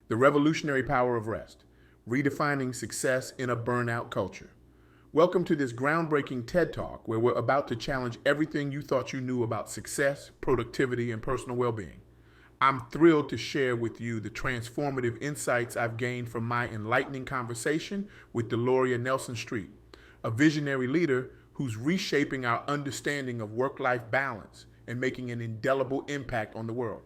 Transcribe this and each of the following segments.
The Revolutionary Power of Rest, Redefining Success in a Burnout Culture. Welcome to this groundbreaking TED Talk where we're about to challenge everything you thought you knew about success, productivity, and personal well-being. I'm thrilled to share with you the transformative insights I've gained from my enlightening conversation with Deloria Nelson Streete, a visionary leader who's reshaping our understanding of work-life balance and making an indelible impact on the world.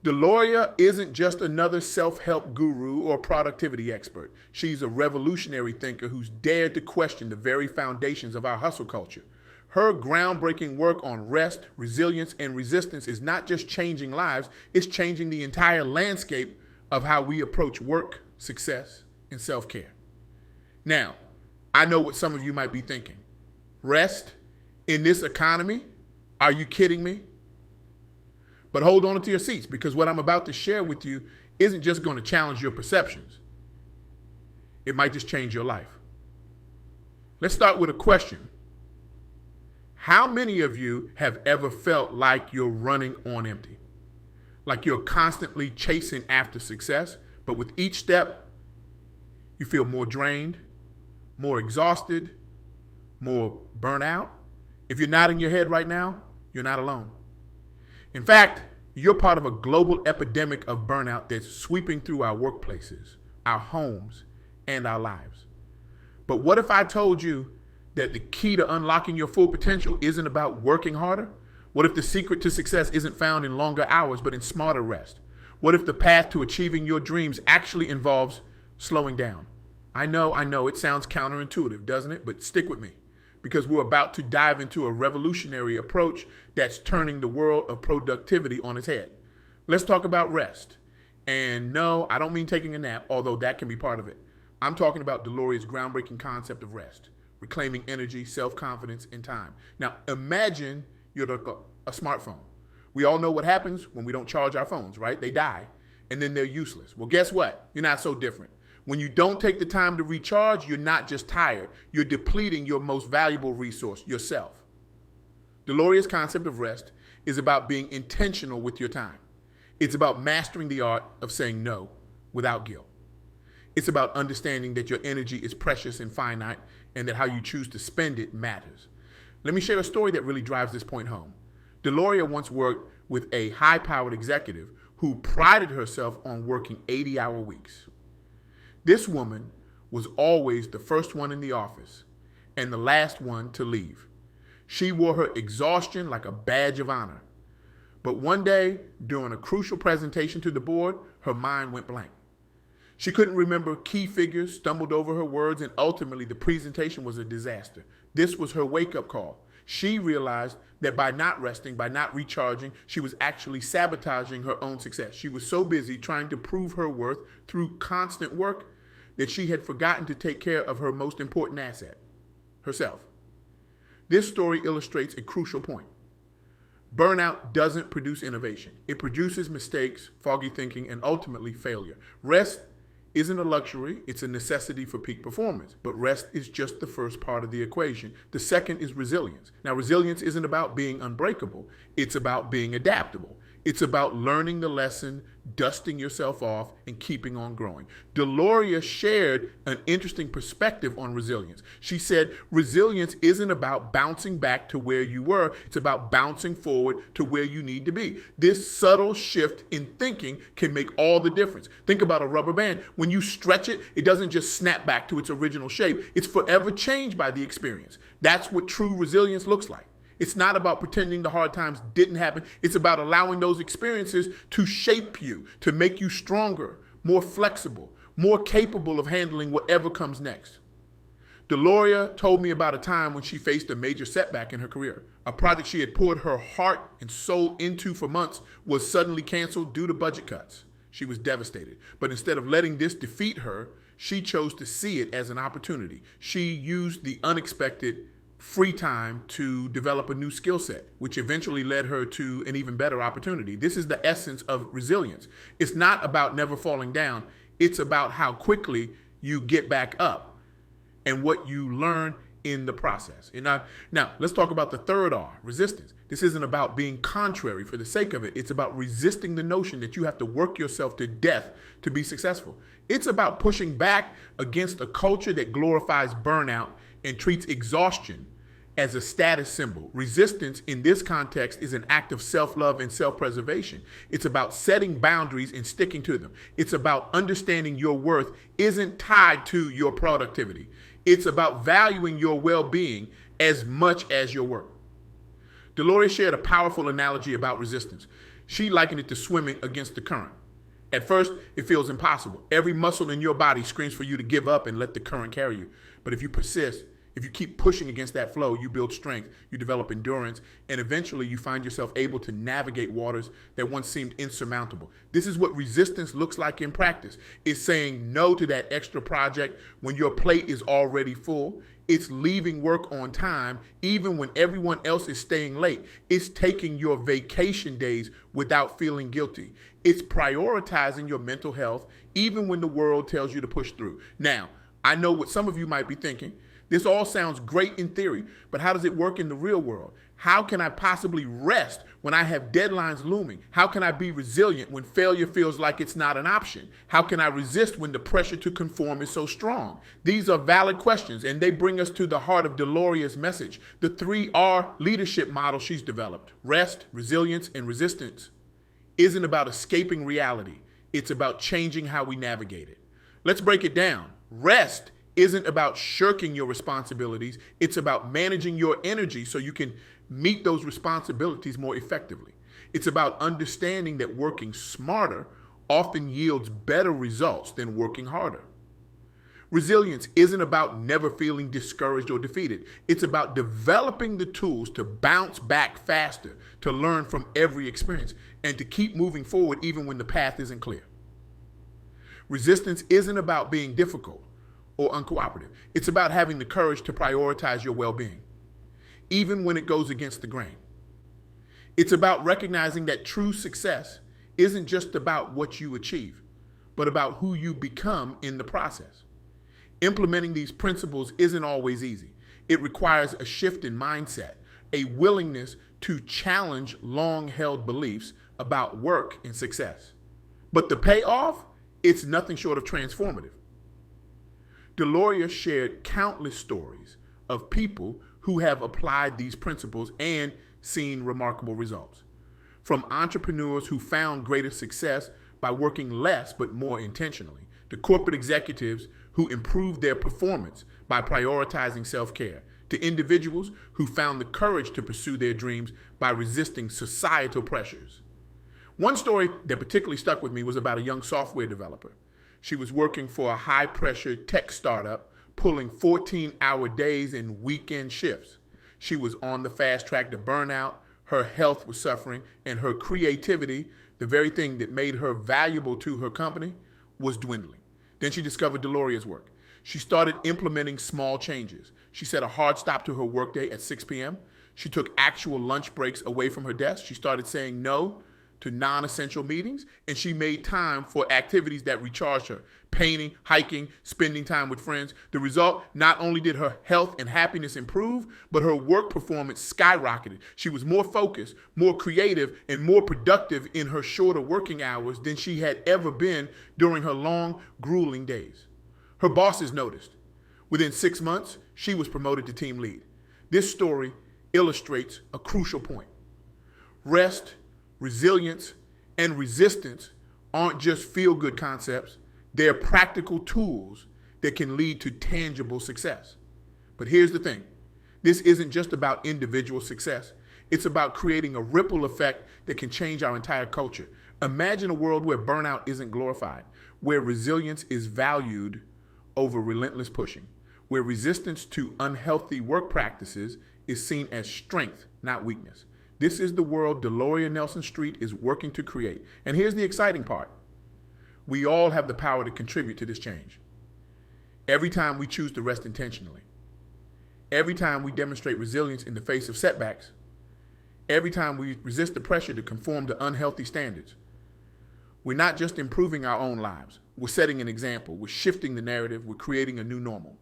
Deloria isn't just another self-help guru or productivity expert. She's a revolutionary thinker who's dared to question the very foundations of our hustle culture. Her groundbreaking work on rest, resilience, and resistance is not just changing lives, it's changing the entire landscape of how we approach work, success, and self-care. Now, I know what some of you might be thinking. Rest in this economy? Are you kidding me? But hold on to your seats, because what I'm about to share with you isn't just going to challenge your perceptions. It might just change your life. Let's start with a question. How many of you have ever felt like you're running on empty? Like you're constantly chasing after success, but with each step, you feel more drained, more exhausted, more burnt out? If you're nodding your head right now, you're not alone. In fact, you're part of a global epidemic of burnout that's sweeping through our workplaces, our homes, and our lives. But what if I told you that the key to unlocking your full potential isn't about working harder? What if the secret to success isn't found in longer hours, but in smarter rest? What if the path to achieving your dreams actually involves slowing down? I know, it sounds counterintuitive, doesn't it? But stick with me, because we're about to dive into a revolutionary approach that's turning the world of productivity on its head. Let's talk about rest. And no, I don't mean taking a nap, although that can be part of it. I'm talking about Deloria's groundbreaking concept of rest, reclaiming energy, self-confidence, and time. Now, imagine you're like a smartphone. We all know what happens when we don't charge our phones, right? They die, and then they're useless. Well, guess what? You're not so different. When you don't take the time to recharge, you're not just tired. You're depleting your most valuable resource, yourself. Deloria's concept of rest is about being intentional with your time. It's about mastering the art of saying no without guilt. It's about understanding that your energy is precious and finite, and that how you choose to spend it matters. Let me share a story that really drives this point home. Deloria once worked with a high-powered executive who prided herself on working 80-hour weeks. This woman was always the first one in the office and the last one to leave. She wore her exhaustion like a badge of honor. But one day, during a crucial presentation to the board, her mind went blank. She couldn't remember key figures, stumbled over her words, and ultimately the presentation was a disaster. This was her wake-up call. She realized that by not resting, by not recharging, she was actually sabotaging her own success. She was so busy trying to prove her worth through constant work that she had forgotten to take care of her most important asset, herself. This story illustrates a crucial point. Burnout doesn't produce innovation. It produces mistakes, foggy thinking, and ultimately failure. Rest isn't a luxury, it's a necessity for peak performance. But rest is just the first part of the equation. The second is resilience. Now, resilience isn't about being unbreakable, it's about being adaptable. It's about learning the lesson, dusting yourself off, and keeping on growing. Deloria shared an interesting perspective on resilience. She said, resilience isn't about bouncing back to where you were. It's about bouncing forward to where you need to be. This subtle shift in thinking can make all the difference. Think about a rubber band. When you stretch it, it doesn't just snap back to its original shape. It's forever changed by the experience. That's what true resilience looks like. It's not about pretending the hard times didn't happen. It's about allowing those experiences to shape you, to make you stronger, more flexible, more capable of handling whatever comes next. Deloria told me about a time when she faced a major setback in her career. A project she had poured her heart and soul into for months was suddenly canceled due to budget cuts. She was devastated. But instead of letting this defeat her, she chose to see it as an opportunity. She used the unexpected free time to develop a new skill set, which eventually led her to an even better opportunity. This is the essence of resilience. It's not about never falling down. It's about how quickly you get back up and what you learn in the process. Now, let's talk about the third R, resistance. This isn't about being contrary for the sake of it. It's about resisting the notion that you have to work yourself to death to be successful. It's about pushing back against a culture that glorifies burnout and treats exhaustion as a status symbol. Resistance in this context is an act of self-love and self-preservation. It's about setting boundaries and sticking to them. It's about understanding your worth isn't tied to your productivity. It's about valuing your well-being as much as your work. Deloria shared a powerful analogy about resistance. She likened it to swimming against the current. At first, it feels impossible. Every muscle in your body screams for you to give up and let the current carry you. But if you persist, if you keep pushing against that flow, you build strength, you develop endurance, and eventually you find yourself able to navigate waters that once seemed insurmountable. This is what resistance looks like in practice. It's saying no to that extra project when your plate is already full. It's leaving work on time even when everyone else is staying late. It's taking your vacation days without feeling guilty. It's prioritizing your mental health even when the world tells you to push through. Now, I know what some of you might be thinking. This all sounds great in theory, but how does it work in the real world? How can I possibly rest when I have deadlines looming? How can I be resilient when failure feels like it's not an option? How can I resist when the pressure to conform is so strong? These are valid questions, and they bring us to the heart of Deloria's message, the 3R leadership model she's developed. Rest, resilience, and resistance isn't about escaping reality. It's about changing how we navigate it. Let's break it down. Rest isn't about shirking your responsibilities. It's about managing your energy so you can meet those responsibilities more effectively. It's about understanding that working smarter often yields better results than working harder. Resilience isn't about never feeling discouraged or defeated. It's about developing the tools to bounce back faster, to learn from every experience, and to keep moving forward even when the path isn't clear. Resistance isn't about being difficult or uncooperative. It's about having the courage to prioritize your well-being, even when it goes against the grain. It's about recognizing that true success isn't just about what you achieve, but about who you become in the process. Implementing these principles isn't always easy. It requires a shift in mindset, a willingness to challenge long-held beliefs about work and success. But the payoff, it's nothing short of transformative. Deloria shared countless stories of people who have applied these principles and seen remarkable results. From entrepreneurs who found greater success by working less but more intentionally, to corporate executives who improved their performance by prioritizing self-care, to individuals who found the courage to pursue their dreams by resisting societal pressures. One story that particularly stuck with me was about a young software developer. She was working for a high-pressure tech startup, pulling 14-hour days and weekend shifts. She was on the fast track to burnout, her health was suffering, and her creativity, the very thing that made her valuable to her company, was dwindling. Then she discovered Deloria's work. She started implementing small changes. She set a hard stop to her workday at 6 p.m. She took actual lunch breaks away from her desk. She started saying no to non-essential meetings, and she made time for activities that recharged her. Painting, hiking, spending time with friends. The result, not only did her health and happiness improve, but her work performance skyrocketed. She was more focused, more creative, and more productive in her shorter working hours than she had ever been during her long, grueling days. Her bosses noticed. Within 6 months, she was promoted to team lead. This story illustrates a crucial point. Rest, resilience, and resistance aren't just feel-good concepts. They're practical tools that can lead to tangible success. But here's the thing. This isn't just about individual success. It's about creating a ripple effect that can change our entire culture. Imagine a world where burnout isn't glorified, where resilience is valued over relentless pushing, where resistance to unhealthy work practices is seen as strength, not weakness. This is the world Deloria Nelson Streete is working to create. And here's the exciting part. We all have the power to contribute to this change. Every time we choose to rest intentionally, every time we demonstrate resilience in the face of setbacks, every time we resist the pressure to conform to unhealthy standards, we're not just improving our own lives. We're setting an example. We're shifting the narrative. We're creating a new normal.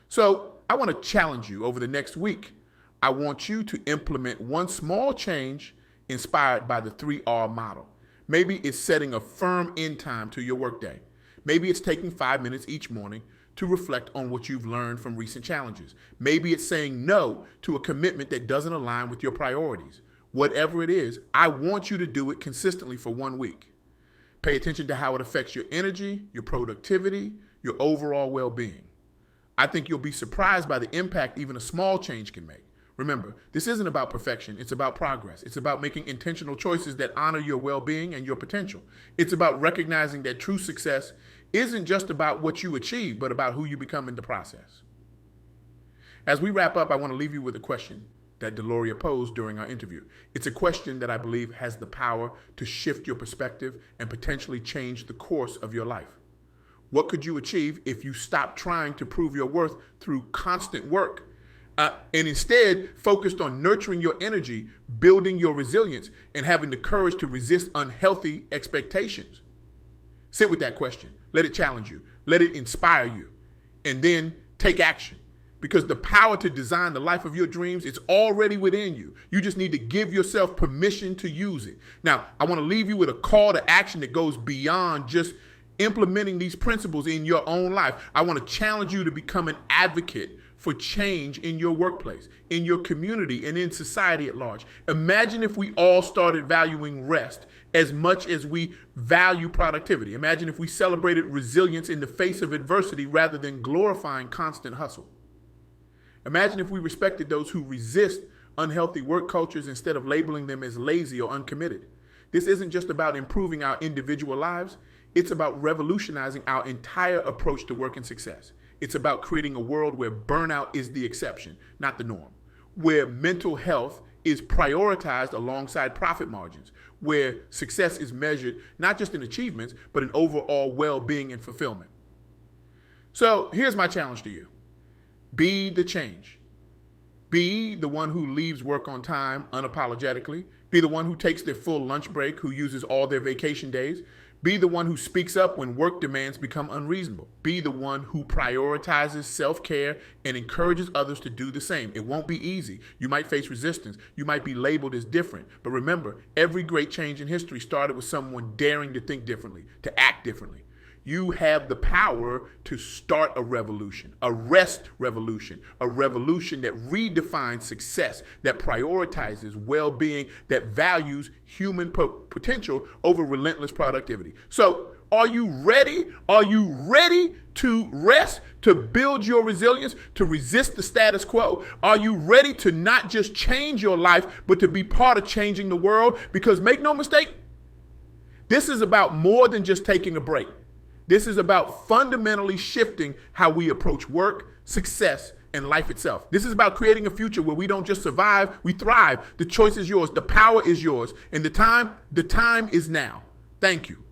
So I want to challenge you over the next week. I want you to implement one small change inspired by the 3R model. Maybe it's setting a firm end time to your workday. Maybe it's taking 5 minutes each morning to reflect on what you've learned from recent challenges. Maybe it's saying no to a commitment that doesn't align with your priorities. Whatever it is, I want you to do it consistently for 1 week. Pay attention to how it affects your energy, your productivity, your overall well-being. I think you'll be surprised by the impact even a small change can make. Remember, this isn't about perfection. It's about progress. It's about making intentional choices that honor your well-being and your potential. It's about recognizing that true success isn't just about what you achieve, but about who you become in the process. As we wrap up, I want to leave you with a question that Deloria posed during our interview. It's a question that I believe has the power to shift your perspective and potentially change the course of your life. What could you achieve if you stopped trying to prove your worth through constant work and instead focused on nurturing your energy, building your resilience, and having the courage to resist unhealthy expectations? Sit with that question. Let it challenge you. Let it inspire you. And then take action. Because the power to design the life of your dreams is already within you. You just need to give yourself permission to use it. Now, I want to leave you with a call to action that goes beyond just implementing these principles in your own life. I want to challenge you to become an advocate for change in your workplace, in your community, and in society at large. Imagine if we all started valuing rest as much as we value productivity. Imagine if we celebrated resilience in the face of adversity rather than glorifying constant hustle. Imagine if we respected those who resist unhealthy work cultures instead of labeling them as lazy or uncommitted. This isn't just about improving our individual lives. It's about revolutionizing our entire approach to work and success. It's about creating a world where burnout is the exception, not the norm, where mental health is prioritized alongside profit margins, where success is measured not just in achievements, but in overall well-being and fulfillment. So here's my challenge to you. Be the change. Be the one who leaves work on time unapologetically. Be the one who takes their full lunch break, who uses all their vacation days. Be the one who speaks up when work demands become unreasonable. Be the one who prioritizes self-care and encourages others to do the same. It won't be easy. You might face resistance. You might be labeled as different. But remember, every great change in history started with someone daring to think differently, to act differently. You have the power to start a revolution, a rest revolution, a revolution that redefines success, that prioritizes well-being, that values human potential over relentless productivity. So are you ready? Are you ready to rest, to build your resilience, to resist the status quo? Are you ready to not just change your life, but to be part of changing the world? Because make no mistake, this is about more than just taking a break. This is about fundamentally shifting how we approach work, success, and life itself. This is about creating a future where we don't just survive, we thrive. The choice is yours. The power is yours. And the time is now. Thank you.